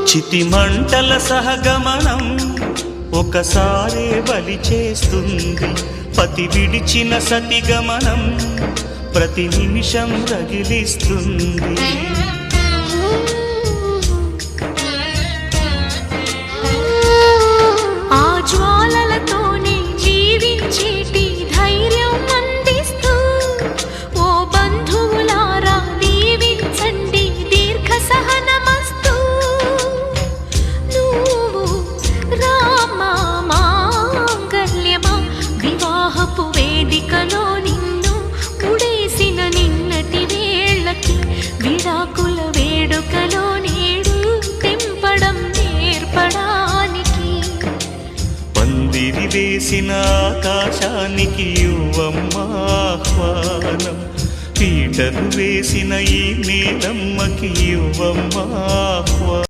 చితిమంటల సహగమనం ఒకసారే బలి చేస్తుంది. పతి విడిచిన సతిగమనం ప్రతి నిమిషం రగిలిస్తుంది. ఆ జ్వాలలతోనే జీవించేటి ధైర్యం అందిస్తూ ఓ బంధువులారా దీవించండి దీర్ఘ సహనమస్తు. నువ్వు రామా మాంగళ్యమా వివాహపు వేదికలో నిన్ను ఉడేసిన నిన్నటి వేళ్ళకి విడాకుల వేడుకలో నేడు తెంపడం నేర్పడానికి. పందిరి వేసిన ఆకాశానికి యువమ్మ ఆహ్వానం, పీటలు వేసిన ఈ నేలమ్మకి యువమ్మ ఆహ్వానం.